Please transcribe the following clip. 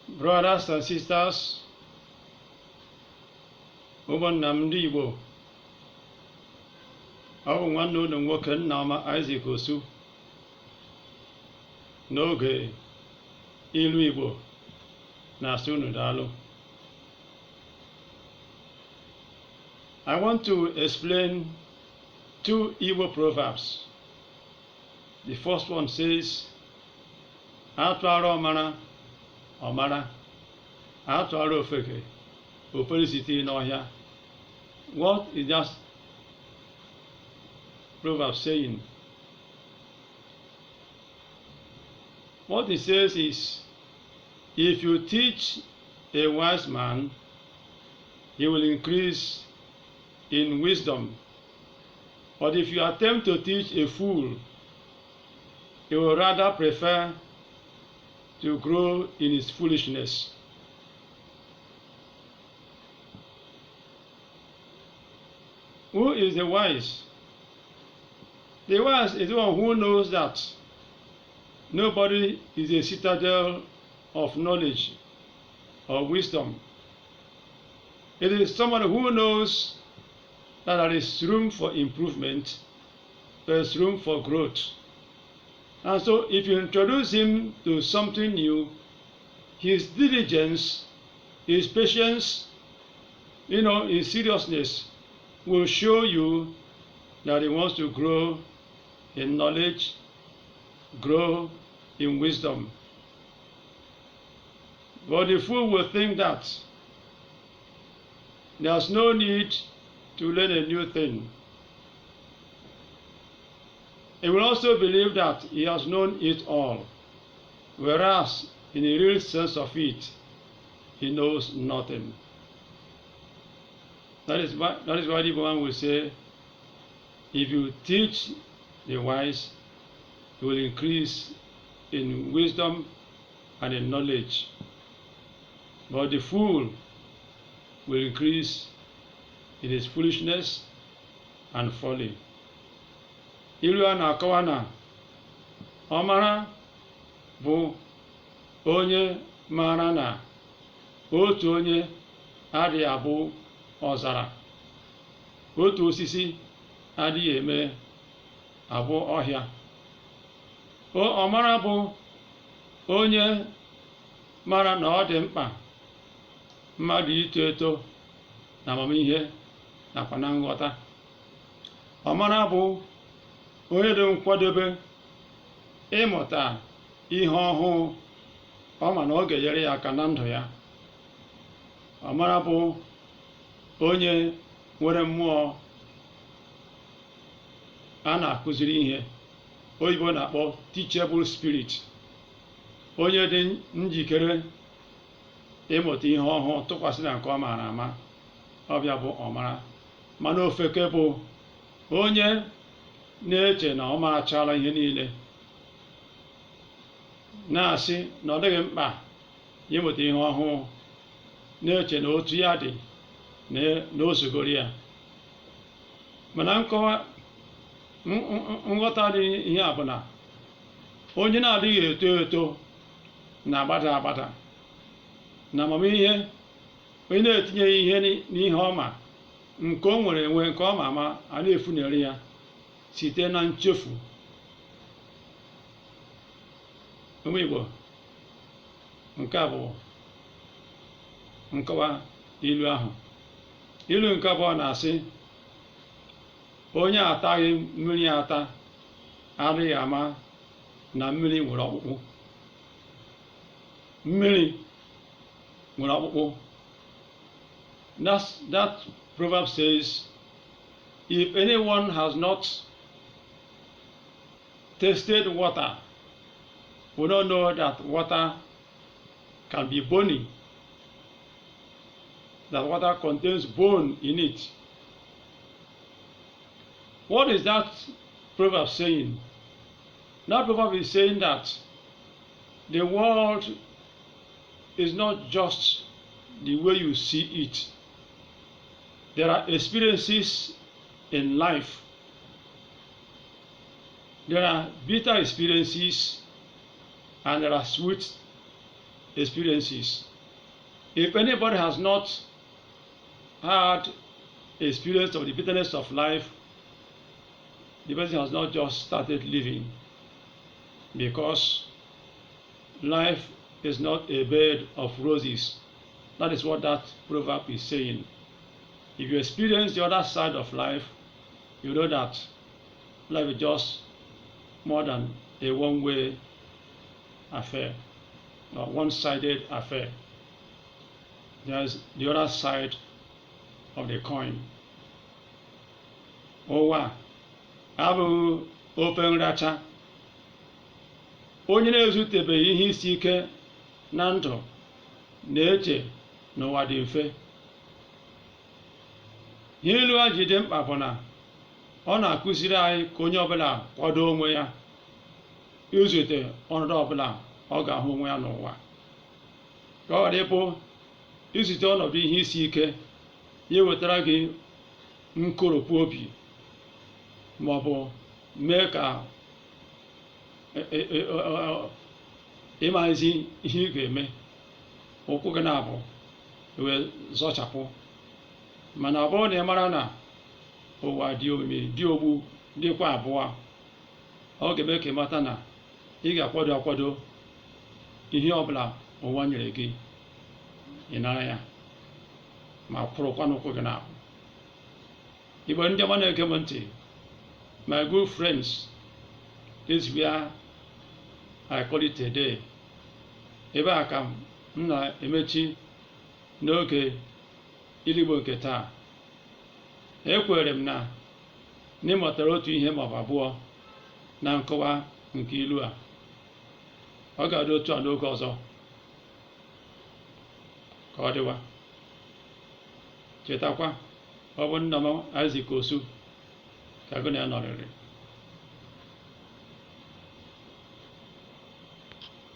Brothers and sisters, ụmụnna m ndị Igbo, ọ bụ nwanne unu nwoke Nneoma Isaac Osu n'oge ilu Igbo na-asị unu daalụ. I want to explain two Igbo proverbs. The first one says, atụara ọmara ọmara, atụara ofeke ofere site n'ọhịa. What is that proverb saying? What it says is, if you teach a wise man, he will increase in wisdom. But if you attempt to teach a fool, he will rather prefer to grow in his foolishness. Who is the wise? The wise is the one who knows that nobody is a citadel of knowledge or wisdom. It is someone who knows that there is room for improvement, there is room for growth. And so if you introduce him to something new, his diligence, his patience, his seriousness will show you that he wants to grow in knowledge, grow in wisdom. But the fool will think that there's no need to learn a new thing. He will also believe that he has known it all, whereas in the real sense of it, he knows nothing. That is why the one will say, if you teach the wise, you will increase in wisdom and in knowledge. But the fool will increase in his foolishness and folly. Ilu a na-akọwa na ọmara bụ onye mara na otu onye adịghị abụ ọzara, otu osisi adịghị eme abụ ọhịa. Ọmara bụ onye mara na ọ dị mkpa mmadụ ito eto na amamihe nakwa na nghọta. Ọmara bụ onye dị nkwadobe ịmụta ihe ọhụụ ọ ma na ọ ga-enyere ya aka na ndụ ya. Ọmara bụ onye nwere mmụọ a na-akụziri ihe, oyibo na-akpọ teachable spirit, onye dị njikere ịmụta ihe ọhụụ tụkwasị na nke ọ maara ama. Ọbịa bụ ọmara. Mana ofeke bụ onye na-eche na ọ marachala ihe niile, na-asị na ọ dịghị mkpa ịmụta ihe ọhụụ, na-eche na otu ya dị na o sogoro ya. Mana nghọta dị ihe a bụ na onye na-adịghị eto eto na-agbada agbada na amamihe, onye na-etinyeghị ihe n'ihe ọma nke o nwere enwe nke ọma ama a na-efunere ya site na nchefu. Ụmụ Igbo, nke a bụ nkọwa ilu ahụ. Ilu nke abụọ na-asị, onye ataghị mmiri ata adịghị ama na mmiri nwere ọkpụkpụ. Mmiri nwere ọkpụkpụ. That proverb says, if anyone has not tasted water, will not know that water can be bony, that water contains bone in it. What is that proverb saying? That proverb is saying that the world is not just the way you see it. There are experiences in life. There are bitter experiences and there are sweet experiences. If anybody has not had experience of the bitterness of life, the person has not just started living, because life is not a bed of roses. That is what that proverb is saying. If you experience the other side of life, you know that life is just more than a one-way affair or one-sided affair. There's the other side of the coin. Ụwa abụghị ofe nracha. Onye na-ezutebeghị ihe isi ike na ndụ na-eche n'ụwa dị mfe. Ihe ilu a ji dị mkpa bụ na ọ na-akụziri anyị ka onye ọbụla kwado onwe ya izute ọnọdụ ọbụla ọ ga-ahụ onwe ya n'ụwa, ka ọ ghara ịbụ izute ọnọdụ ihe isi ike ya wetara gị nkoropụ obi, ma ọ bụ mee ka ịmazi ihe ị ga-eme, ụkwụ gị na-abụ wee zọchapụ. Mana ọ bụrụ na ị mara na ụwa dị omimi, dị ogbu, dịkwa abụọ, ọ ga-eme ka ị mata na ị ga-akwado ihe ọbụla ụwa nyere gị, ị nara ya ma kwụrụkwa n'ụkwụ gị n'ahụ. Igbo ndị ọma na-ege m ntị, my good friends, this is where I call it a day. Ebe a ka m na-emechi n'oge ilu Igbo nke taa. Ekwere m na n'ịmụtara otu ihe ma ọ bụ abụọ na nkọwa nke ilu a. Ọ ga-adị otu a n'oge ọzọ. Ka ọ dịwa. Chetakwa, ọ bụ nna m Isaac Osu ka gụ na ya nọrịrị.